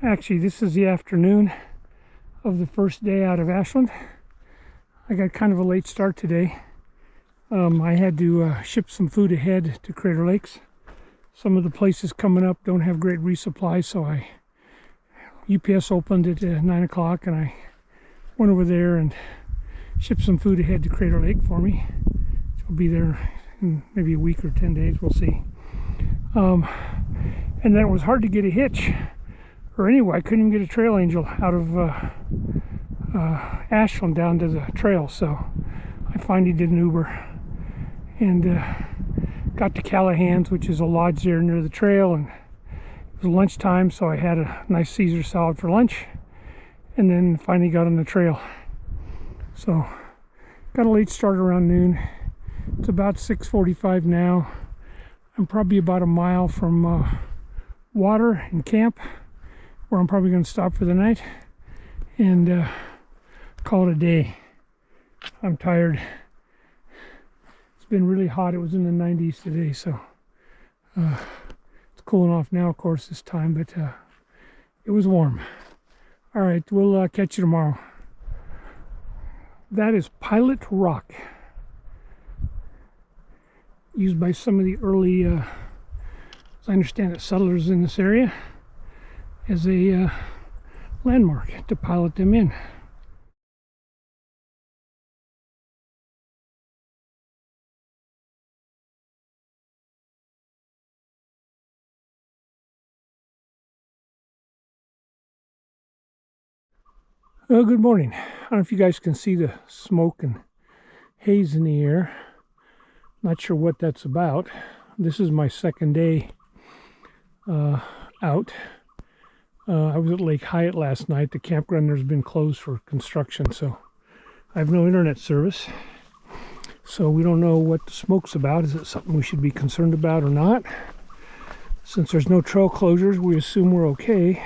Actually, this is the afternoon of the first day out of Ashland. I got kind of a late start today. I had to ship some food ahead to Crater Lakes. Some of the places coming up don't have great resupply, so UPS opened at 9 o'clock and I went over there and shipped some food ahead to Crater Lake for me. I'll be there in maybe a week or 10 days, we'll see. And then it was hard to get a hitch. Or anyway, I couldn't even get a trail angel out of Ashland down to the trail, so I finally did an Uber and got to Callahan's, which is a lodge there near the trail, and it was lunchtime, so I had a nice Caesar salad for lunch and then finally got on the trail. So got a late start around noon. It's about 6:45 now. I'm probably about a mile from water and camp, where I'm probably going to stop for the night and call it a day. I'm tired. It's been really hot. It was in the 90s today, so it's cooling off now, of course, this time, but it was warm. All right, we'll catch you tomorrow. That is Pilot Rock, used by some of the early, as I understand it, settlers in this area, as a landmark to pilot them in. Good morning. I don't know if you guys can see the smoke and haze in the air. Not sure what that's about. This is my second day out. I was at Lake Hyatt last night. The campground there's been closed for construction, so I have no internet service. So we don't know what the smoke's about. Is it something we should be concerned about or not? Since there's no trail closures, we assume we're okay.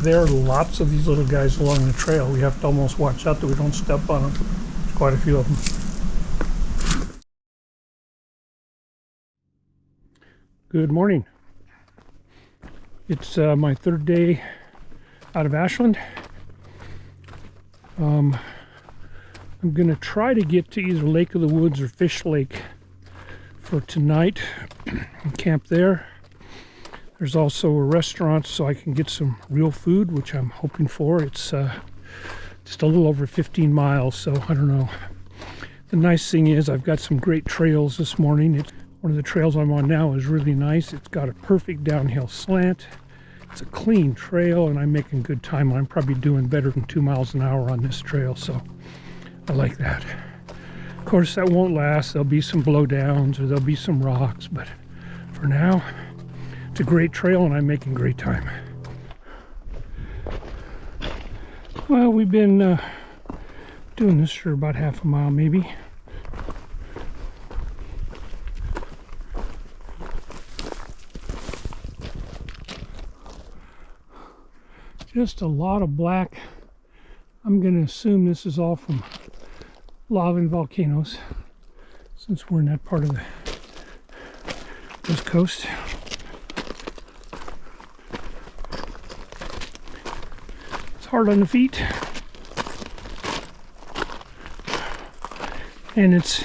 There are lots of these little guys along the trail. We have to almost watch out that we don't step on them. There's quite a few of them. Good morning. It's my third day out of Ashland. I'm going to try to get to either Lake of the Woods or Fish Lake for tonight and camp there. There's also a restaurant so I can get some real food, which I'm hoping for. It's just a little over 15 miles, so I don't know. The nice thing is I've got some great trails this morning. One of the trails I'm on now is really nice. It's got a perfect downhill slant. It's a clean trail, and I'm making good time. I'm probably doing better than 2 miles an hour on this trail, so I like that. Of course, that won't last. There'll be some blowdowns or there'll be some rocks, but for now, it's a great trail, and I'm making great time. Well, we've been doing this for about half a mile, maybe. Just a lot of black. I'm going to assume this is all from lava and volcanoes, since we're in that part of the West Coast. Hard on the feet, and it's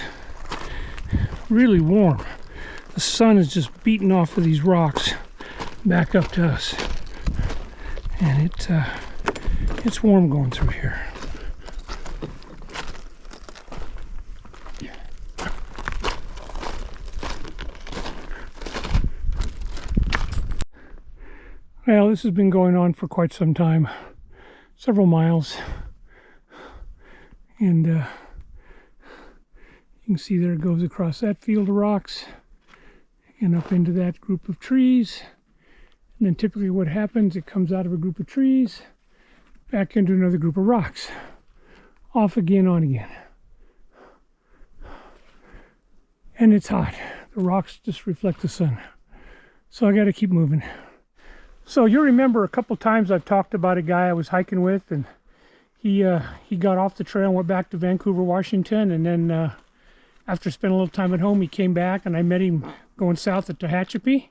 really warm. The sun is just beating off of these rocks back up to us, and it's warm going through here. Well, this has been going on for quite some time. Several miles, and you can see there it goes across that field of rocks and up into that group of trees, and then typically what happens, it comes out of a group of trees back into another group of rocks, off again, on again, and it's hot. The rocks just reflect the sun, so I got to keep moving. So you remember a couple times I've talked about a guy I was hiking with, and he got off the trail and went back to Vancouver, Washington, and then After spending a little time at home, he came back, and I met him going south at Tehachapi.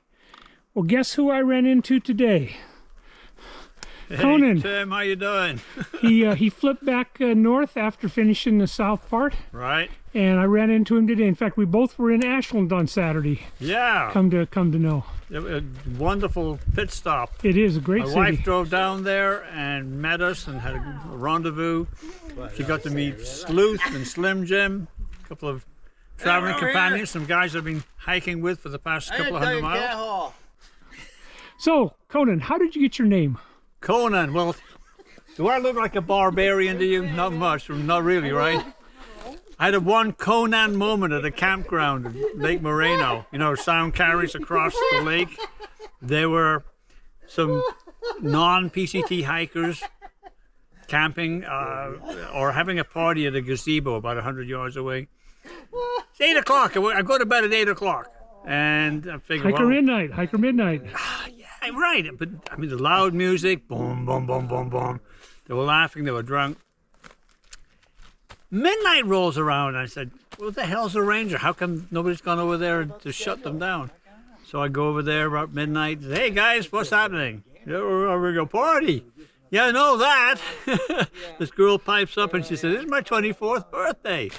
Well, guess who I ran into today? Hey, Conan. Tim, how you doing? He flipped back north after finishing the south part. Right. And I ran into him today. In fact, we both were in Ashland on Saturday. Yeah. Come to know. A wonderful pit stop. It is a great My city. wife drove down there and met us and had a rendezvous. She got to meet Sleuth and Slim Jim, a couple of traveling companions, some guys I've been hiking with for the past couple of 100 miles. So, Conan, how did you get your name? Conan, well, do I look like a barbarian to you? Not much, not really, right? I had a one Conan moment at a campground in Lake Moreno. You know, sound carries across the lake. There were some non-PCT hikers camping or having a party at a gazebo about 100 yards away. It's 8 o'clock. I go to bed at 8 o'clock. And I figured, Hiker Midnight, Hiker Midnight. Yeah, right. But I mean, the loud music, boom, boom, boom, boom, boom. They were laughing, they were drunk. Midnight rolls around, and I said, what the hell's a ranger? How come nobody's gone over there to shut them down? So I go over there about midnight. Hey guys, what's happening? Yeah, we're having a party. Yeah, I know that. This girl pipes up and she said, "It's my 24th birthday."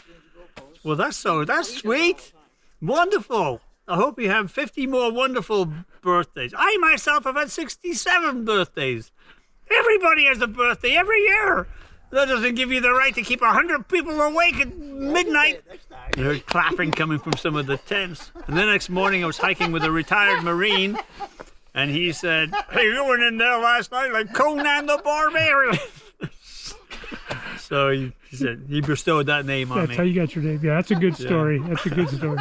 Well, that's sweet. Wonderful. I hope you have 50 more wonderful birthdays. I myself have had 67 birthdays. Everybody has a birthday every year. That doesn't give you the right to keep 100 people awake at midnight. I heard clapping coming from some of the tents. And the next morning I was hiking with a retired Marine, and he said, "Hey, you went in there last night like Conan the Barbarian." So he said he bestowed that name on me. That's how you got your name. Yeah, that's a good story. That's a good story.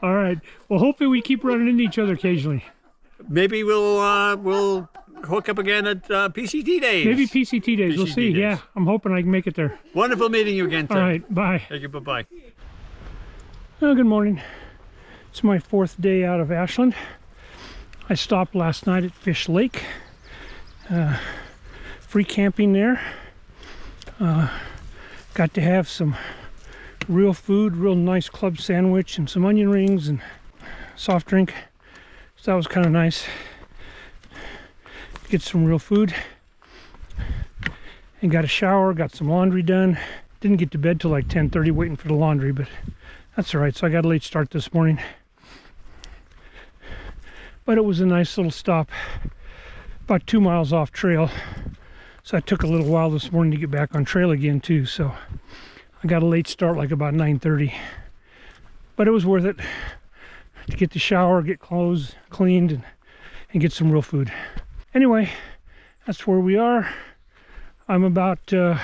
All right. Well, hopefully we keep running into each other occasionally. Maybe we'll hook up again at PCT days. Maybe PCT days. We'll PCT see. days. Yeah, I'm hoping I can make it there. Wonderful meeting you again, Tim. All right. Bye. Thank you. Bye-bye. Oh, good morning. It's my 4th day out of Ashland. I stopped last night at Fish Lake. Free camping there. Got to have some real food, real nice club sandwich and some onion rings and soft drink. So that was kind of nice. Get some real food. And got a shower, got some laundry done. Didn't get to bed till like 10:30 waiting for the laundry, but that's all right. So I got a late start this morning. But it was a nice little stop, about 2 miles off trail. So it took a little while this morning to get back on trail again too. So I got a late start, like about 9:30. But it was worth it to get the shower, get clothes cleaned, and get some real food. Anyway, that's where we are. I'm about, I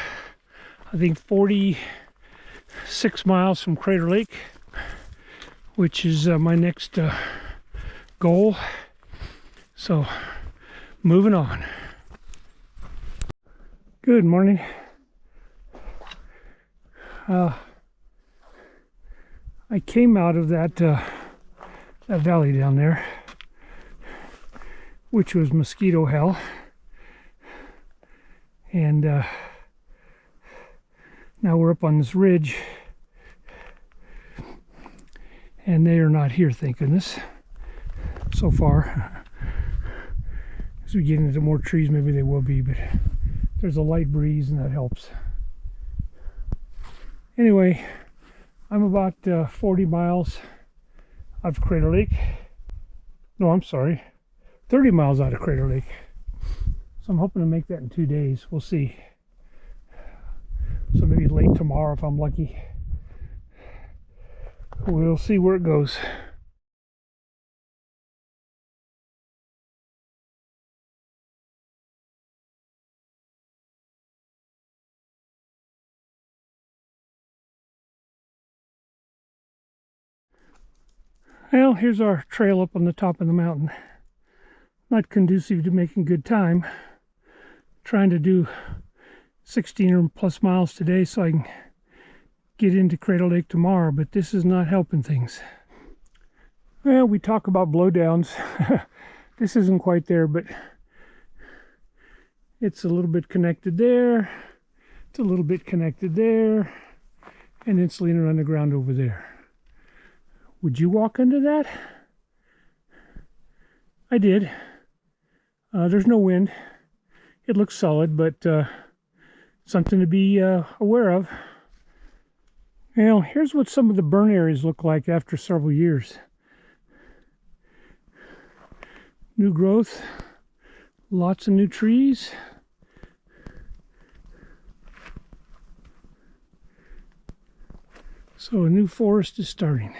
think 46 miles from Crater Lake, which is my next goal. So, moving on. Good morning. I came out of that valley down there, which was mosquito hell, and now we're up on this ridge, and they are not here, thank goodness, so far. As we get into more trees, maybe they will be, but there's a light breeze and that helps. Anyway, I'm about 40 miles out of Crater Lake. No, I'm sorry, 30 miles out of Crater Lake. So I'm hoping to make that in 2 days. We'll see. So maybe late tomorrow if I'm lucky. We'll see where it goes. Well, here's our trail up on the top of the mountain. Not conducive to making good time. Trying to do 16 or plus miles today so I can get into Crater Lake tomorrow, but this is not helping things. Well, we talk about blowdowns. This isn't quite there, but it's a little bit connected there. It's a little bit connected there. And it's leaning on the ground over there. Would you walk into that? I did. There's no wind. It looks solid, but something to be aware of. Now, here's what some of the burn areas look like after several years. New growth, lots of new trees. So a new forest is starting.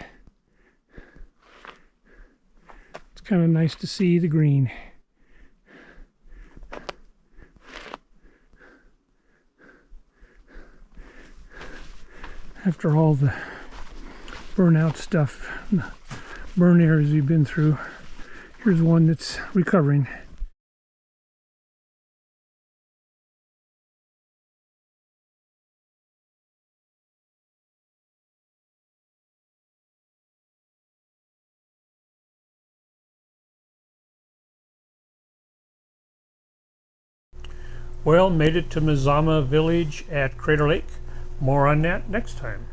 It's kind of nice to see the green. After all the burnout stuff, the burn areas we've been through, here's one that's recovering. Well, made it to Mazama village at Crater Lake. More on that next time.